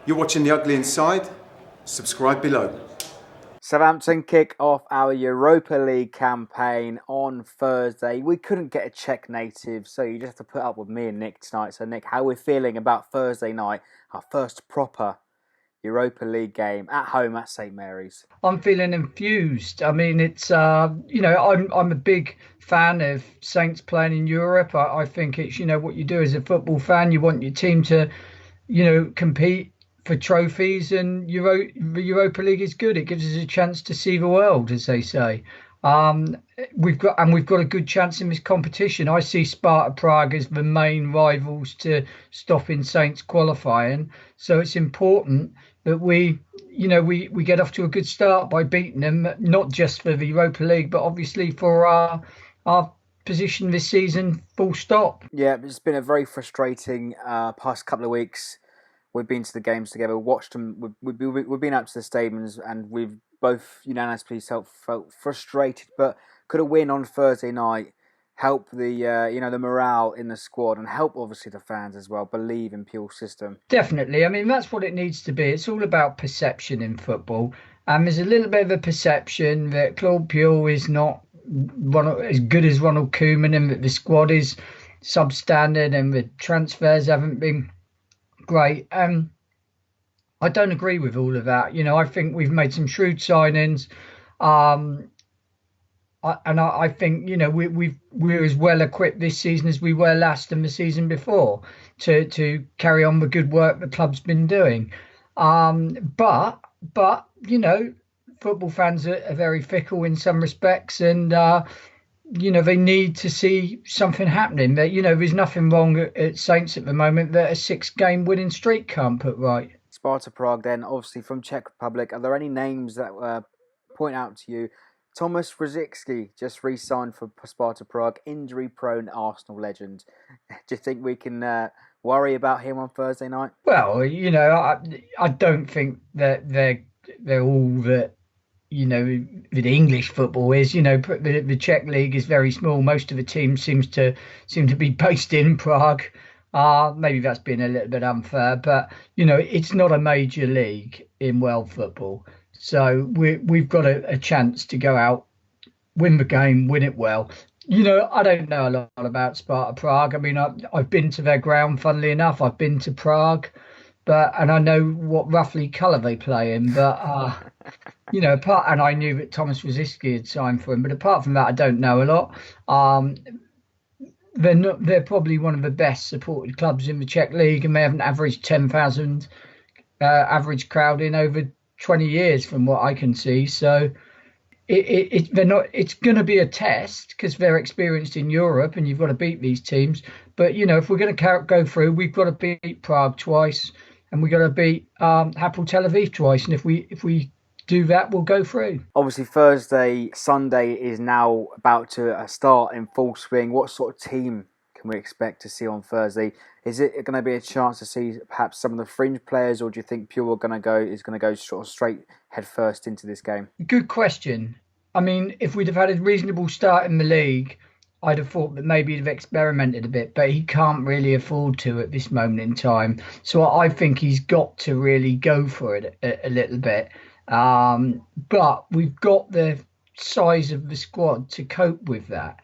You're watching The Ugly Inside? Subscribe below. Southampton kick off our Europa League campaign on Thursday. We couldn't get a Czech native, so you just have to put up with me and Nick tonight. So Nick, how are we feeling about Thursday night, our first proper Europa League game at home at St Mary's? I'm feeling infused. I mean, it's I'm a big fan of Saints playing in Europe. I think it's what you do as a football fan. You want your team to compete for trophies, and the Europa League is good. It gives us a chance to see the world, as they say. We've got a good chance in this competition. I see Sparta Prague as the main rivals to stopping Saints qualifying. So it's important that we get off to a good start by beating them, not just for the Europa League, but obviously for our position this season. Full stop. Yeah, it's been a very frustrating past couple of weeks. We've been to the games together, watched them. We've been out to the stadiums, and we've both unanimously felt frustrated. But could a win on Thursday night help the morale in the squad, and help obviously the fans as well believe in Puel's system? Definitely. I mean, that's what it needs to be. It's all about perception in football, and there's a little bit of a perception that Claude Puel is not as good as Ronald Koeman, and that the squad is substandard, and the transfers haven't been great. I don't agree with all of that. I think we've made some shrewd signings, and I think we're as well equipped this season as we were last and the season before to carry on the good work the club's been doing. But football fans are very fickle in some respects, and they need to see something happening. That there's nothing wrong at Saints at the moment that a 6-game winning streak can't put right. Sparta Prague then, obviously from Czech Republic. Are there any names that point out to you? Thomas Rosicky just re-signed for Sparta Prague, injury-prone Arsenal legend. Do you think we can worry about him on Thursday night? Well, I don't think that they're all that the English football is. The Czech league is very small. Most of the teams seem to be based in Prague. Maybe that's been a little bit unfair, but it's not a major league in world football. So we've got a chance to go out, win the game, win it well. I don't know a lot about Sparta Prague. I mean, I've been to their ground, funnily enough. I've been to Prague, and I know what roughly colour they play in. But and I knew that Thomas Rosicky had signed for him. But apart from that, I don't know a lot. They're probably one of the best supported clubs in the Czech league, and they haven't averaged 10,000 average crowd in over 20 years from what I can see. So it's going to be a test because they're experienced in Europe, and you've got to beat these teams. But if we're going to go through, we've got to beat Prague twice, and we've got to beat Hapoel Tel Aviv twice. And if we do that, we'll go through. Obviously, Sunday is now about to start in full swing. What sort of team can we expect to see on Thursday? Is it going to be a chance to see perhaps some of the fringe players, or do you think Puel is going to go sort of straight head first into this game? Good question. I mean, if we'd have had a reasonable start in the league, I'd have thought that maybe he'd have experimented a bit, but he can't really afford to at this moment in time. So I think he's got to really go for it a little bit. But we've got the size of the squad to cope with that.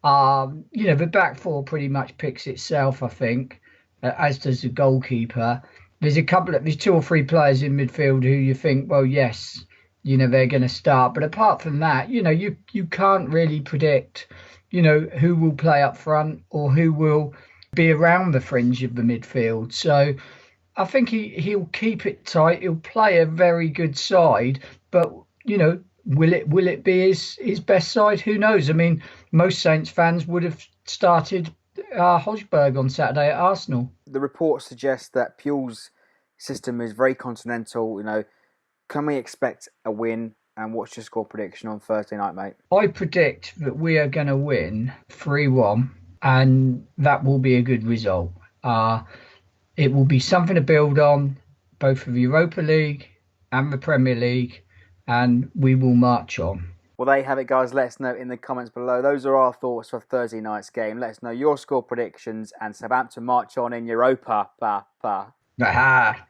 The back four pretty much picks itself, I think, as does the goalkeeper. There's 2 or 3 players in midfield who you think, well, yes, they're going to start. But apart from that, you can't really predict, who will play up front or who will be around the fringe of the midfield. So I think he'll keep it tight. He'll play a very good side, but will it be his best side? Who knows? I mean, most Saints fans would have started Hojbjerg on Saturday at Arsenal. The report suggests that Puel's system is very continental. Can we expect a win? And what's your score prediction on Thursday night, mate? I predict that we are going to win 3-1, and that will be a good result. It will be something to build on, both for the Europa League and the Premier League, and we will march on. Well, there you have it, guys. Let us know in the comments below. Those are our thoughts for Thursday night's game. Let us know your score predictions, and Southampton march on in Europa-pa-pa. Aha!